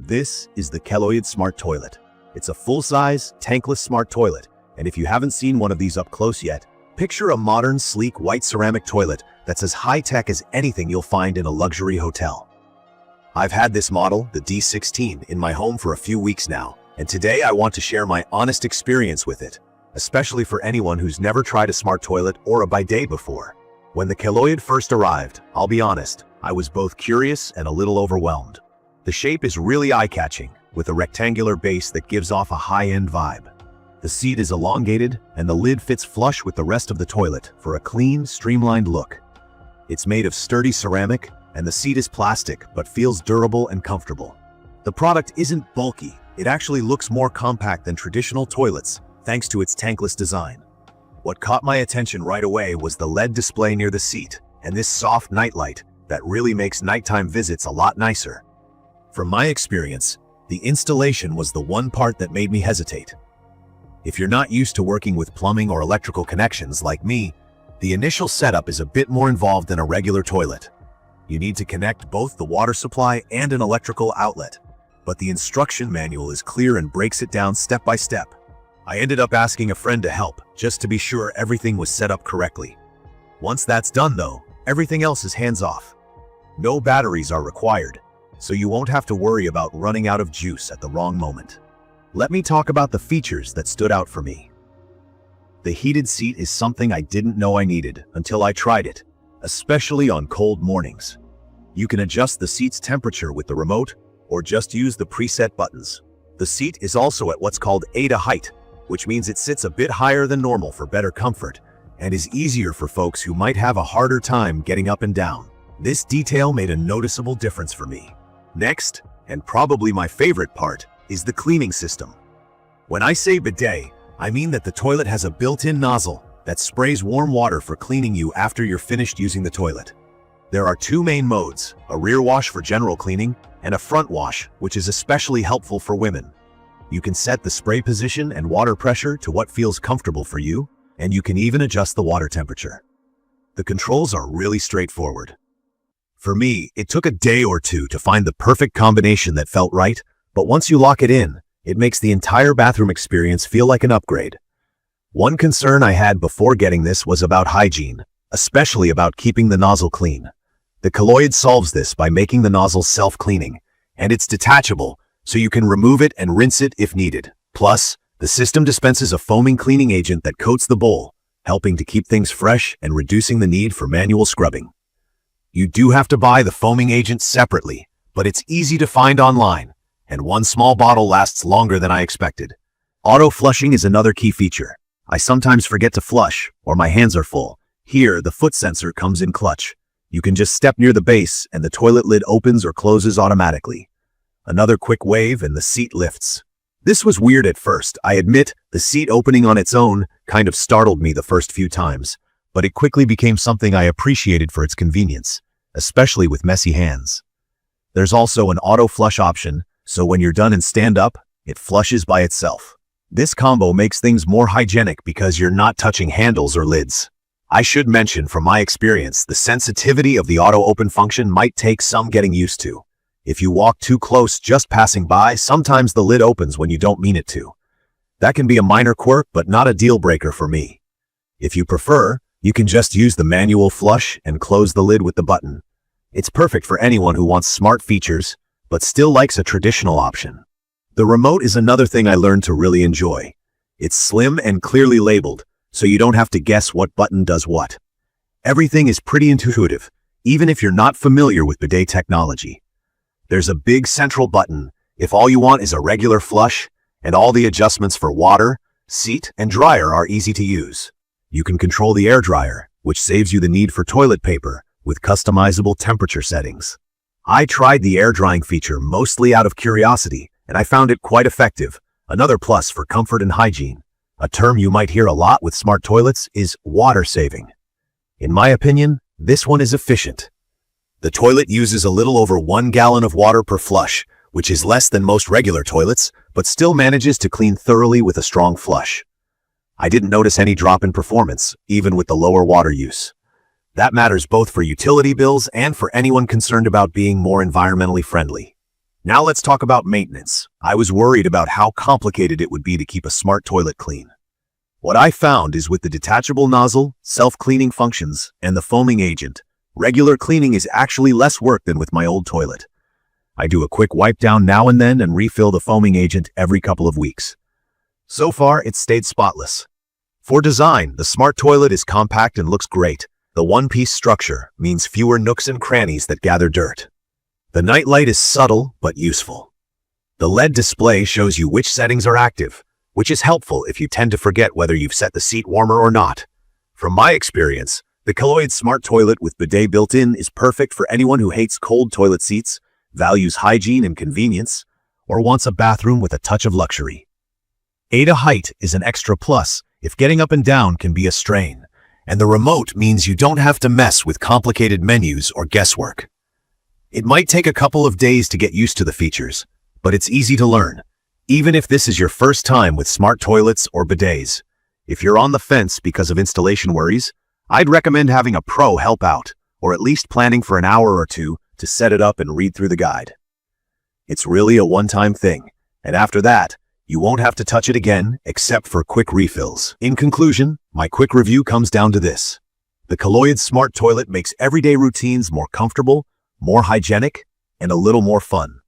This is the Keloyid Smart Toilet. It's a full-size, tankless smart toilet, and if you haven't seen one of these up close yet, picture a modern, sleek, white ceramic toilet that's as high-tech as anything you'll find in a luxury hotel. I've had this model, the D16, in my home for a few weeks now, and today I want to share my honest experience with it, especially for anyone who's never tried a smart toilet or a bidet before. When the Keloyid first arrived, I'll be honest, I was both curious and a little overwhelmed. The shape is really eye-catching, with a rectangular base that gives off a high-end vibe. The seat is elongated, and the lid fits flush with the rest of the toilet for a clean, streamlined look. It's made of sturdy ceramic, and the seat is plastic but feels durable and comfortable. The product isn't bulky, it actually looks more compact than traditional toilets, thanks to its tankless design. What caught my attention right away was the LED display near the seat, and this soft nightlight that really makes nighttime visits a lot nicer. From my experience, the installation was the one part that made me hesitate. If you're not used to working with plumbing or electrical connections like me, the initial setup is a bit more involved than a regular toilet. You need to connect both the water supply and an electrical outlet, but the instruction manual is clear and breaks it down step by step. I ended up asking a friend to help, just to be sure everything was set up correctly. Once that's done though, everything else is hands-off. No batteries are required, so you won't have to worry about running out of juice at the wrong moment. Let me talk about the features that stood out for me. The heated seat is something I didn't know I needed until I tried it, especially on cold mornings. You can adjust the seat's temperature with the remote, or just use the preset buttons. The seat is also at what's called ADA height, which means it sits a bit higher than normal for better comfort, and is easier for folks who might have a harder time getting up and down. This detail made a noticeable difference for me. Next, and probably my favorite part, is the cleaning system. When I say bidet, I mean that the toilet has a built-in nozzle that sprays warm water for cleaning you after you're finished using the toilet. There are two main modes, a rear wash for general cleaning and a front wash, which is especially helpful for women. You can set the spray position and water pressure to what feels comfortable for you, and you can even adjust the water temperature. The controls are really straightforward. For me, it took a day or two to find the perfect combination that felt right, but once you lock it in, it makes the entire bathroom experience feel like an upgrade. One concern I had before getting this was about hygiene, especially about keeping the nozzle clean. The Keloyid solves this by making the nozzle self-cleaning, and it's detachable, so you can remove it and rinse it if needed. Plus, the system dispenses a foaming cleaning agent that coats the bowl, helping to keep things fresh and reducing the need for manual scrubbing. You do have to buy the foaming agent separately, but it's easy to find online, and one small bottle lasts longer than I expected. Auto flushing is another key feature. I sometimes forget to flush, or my hands are full. Here, the foot sensor comes in clutch. You can just step near the base, and the toilet lid opens or closes automatically. Another quick wave, and the seat lifts. This was weird at first. I admit, the seat opening on its own kind of startled me the first few times, but it quickly became something I appreciated for its convenience, especially with messy hands. There's also an auto flush option, so when you're done and stand up, it flushes by itself. This combo makes things more hygienic because you're not touching handles or lids. I should mention from my experience, the sensitivity of the auto open function might take some getting used to. If you walk too close just passing by, sometimes the lid opens when you don't mean it to. That can be a minor quirk, but not a deal breaker for me. If you prefer, you can just use the manual flush and close the lid with the button. It's perfect for anyone who wants smart features, but still likes a traditional option. The remote is another thing I learned to really enjoy. It's slim and clearly labeled, so you don't have to guess what button does what. Everything is pretty intuitive, even if you're not familiar with bidet technology. There's a big central button if all you want is a regular flush, and all the adjustments for water, seat, and dryer are easy to use. You can control the air dryer, which saves you the need for toilet paper, with customizable temperature settings. I tried the air drying feature mostly out of curiosity, and I found it quite effective. Another plus for comfort and hygiene. A term you might hear a lot with smart toilets is water saving. In my opinion, this one is efficient. The toilet uses a little over 1 gallon of water per flush, which is less than most regular toilets, but still manages to clean thoroughly with a strong flush. I didn't notice any drop in performance, even with the lower water use. That matters both for utility bills and for anyone concerned about being more environmentally friendly. Now let's talk about maintenance. I was worried about how complicated it would be to keep a smart toilet clean. What I found is with the detachable nozzle, self-cleaning functions, and the foaming agent, regular cleaning is actually less work than with my old toilet. I do a quick wipe down now and then and refill the foaming agent every couple of weeks. So far, it's stayed spotless. For design, the smart toilet is compact and looks great. The one-piece structure means fewer nooks and crannies that gather dirt. The night light is subtle but useful. The LED display shows you which settings are active, which is helpful if you tend to forget whether you've set the seat warmer or not. From my experience, the Keloyid Smart Toilet with Bidet Built In is perfect for anyone who hates cold toilet seats, values hygiene and convenience, or wants a bathroom with a touch of luxury. ADA height is an extra plus if getting up and down can be a strain, and the remote means you don't have to mess with complicated menus or guesswork. It might take a couple of days to get used to the features, but it's easy to learn, even if this is your first time with smart toilets or bidets. If you're on the fence because of installation worries, I'd recommend having a pro help out, or at least planning for an hour or two to set it up and read through the guide. It's really a one-time thing, and after that, you won't have to touch it again except for quick refills. In conclusion, my quick review comes down to this. The Keloyid Smart Toilet makes everyday routines more comfortable, more hygienic, and a little more fun.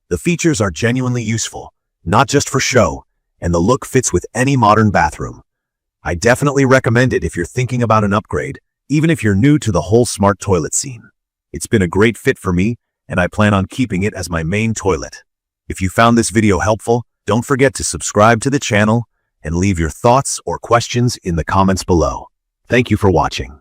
The features are genuinely useful, not just for show, and the look fits with any modern bathroom. I definitely recommend it if you're thinking about an upgrade, even if you're new to the whole smart toilet scene. It's been a great fit for me, and I plan on keeping it as my main toilet. If you found this video helpful, don't forget to subscribe to the channel and leave your thoughts or questions in the comments below. Thank you for watching.